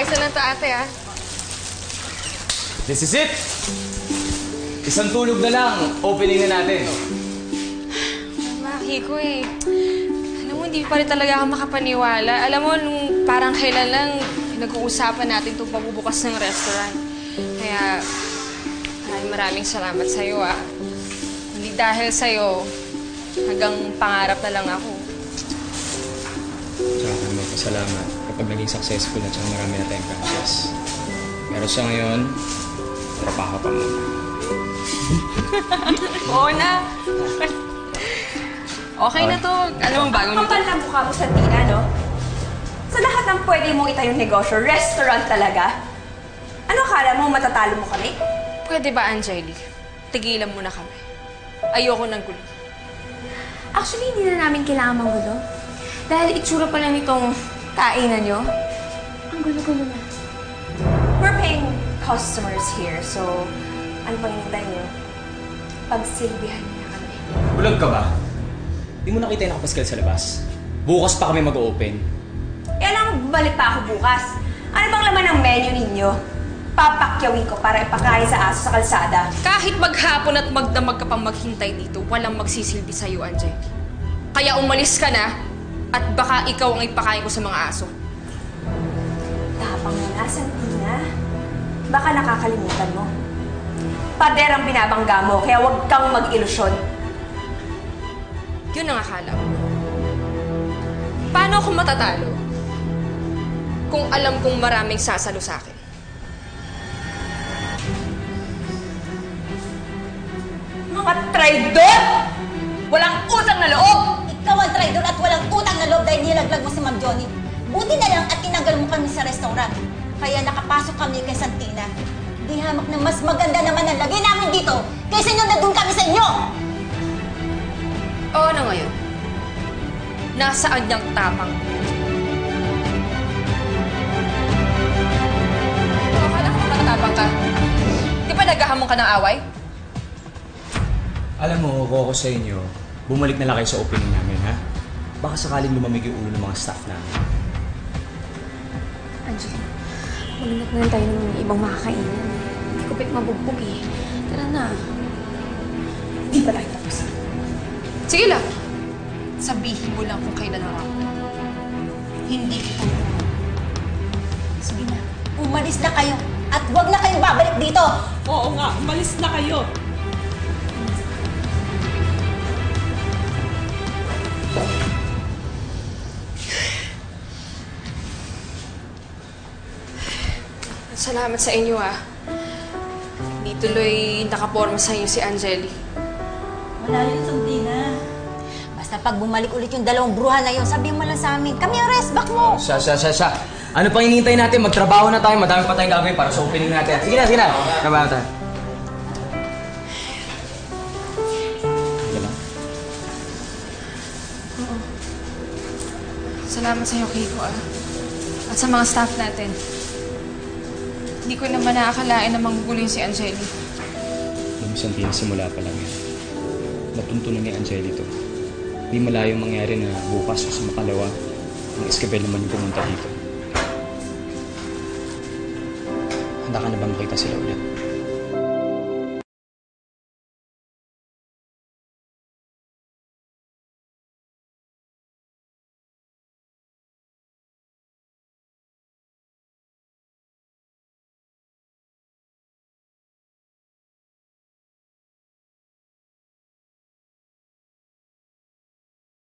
Ayos na lang to, ate, ah. This is it! Isang tulog na lang, opening na natin. Maki ko eh. Alam mo, hindi pa rin talaga ako makapaniwala. Alam mo, nung parang kailan lang nag-uusapan natin itong pagbubukas ng restaurant. Kaya, maraming salamat sa'yo, ah. Hindi dahil sa'yo, hanggang pangarap na lang ako. Tsaka kami pasalamat kapag naging successful at saka marami na tayong franchise. Pero sa ngayon, trabaho pa muna. Oo na. Okay na to. Alam mo, bagong luto. Kapal na mukha mo sa Tina, no? Sa lahat ng pwede mong itayong negosyo, restaurant talaga? Ano akala mo, matatalo mo kami? Pwede ba, Angeli? Tigilan mo na kami. Ayoko ng gulo. Actually, hindi na namin kailangan manggulo. Dahil itsura pa lang itong kainan nyo, ang gulo-gulo na. We're paying customers here, so ano pang hinintay nyo? Pagsilbihan niyo na kami. Bulag ka ba? Di mo nakita yung nakapaskal sa labas. Bukas pa kami mag-open. Eh, alam mo, bumalik pa ako bukas. Ano bang laman ng menu ninyo? Papakyawin ko para ipakain sa aso sa kalsada. Kahit maghapon at magdamag ka pang maghintay dito, walang magsisilbi sa'yo, Angeli. Kaya umalis ka na at baka ikaw ang ipakain ko sa mga aso. Tapang na, Santina. Baka nakakalimutan mo. Pader ang binabangga mo, kaya huwag kang mag-ilusyon. Yun ang akala mo. Paano ako matatalo kung alam kong maraming sasalo sa akin? Mga traidor! Walang utang na loob! Ikaw ang traidor at walang utang na loob dahil nilaglag mo si Ma'am Johnny. Buti na lang at tinanggal mo kami sa restaurant. Kaya nakapasok kami kay Santina. Di hamak na mas maganda naman ang lagay namin dito kaysa nung nandun kami sa inyo! Oo na ngayon. Nasaan niyang tapang? Akala ko matapang ka. Di ba naghahamon ka ng away? Alam mo, ako sa inyo, bumalik na lang kayo sa opening namin, ha? Baka sakaling lumamig yung ulo ng mga staff namin. Angel, malingat na lang tayo ng ibang makakainan. Hindi ko pwede mabugbog eh. Tara na. Hindi pa tayo tapos. Sige lang. Sabihin mo lang kung kailan ako. Hindi ko. Sige na, umalis na kayo at huwag na kayong babalik dito! Oo nga, umalis na kayo. Salamat sa inyo, ah. Hindi tuloy nakaporma sa inyo si Angeli. Wala yun, Santina. Basta pag bumalik ulit yung dalawang bruha na yun, sabihin mo lang sa amin, kami ang rest back mo! Sa. Ano pang hinihintay natin? Magtrabaho na tayo. Madami pa tayong gagawin para sa opening natin. Sige na. Trabaho tayo. Salamat sa iyo, Kiko, ah. At sa mga staff natin. Hindi ko naman nakakalain na manggugulo si Angeli. Alam mo, Santina, simula pa lang yan. Natuntunan ni Angeli to. Hindi malayong mangyari na bukas o sa makalawa, ang Esquivel naman yung pumunta dito. Handa ka na bang makita sila ulit?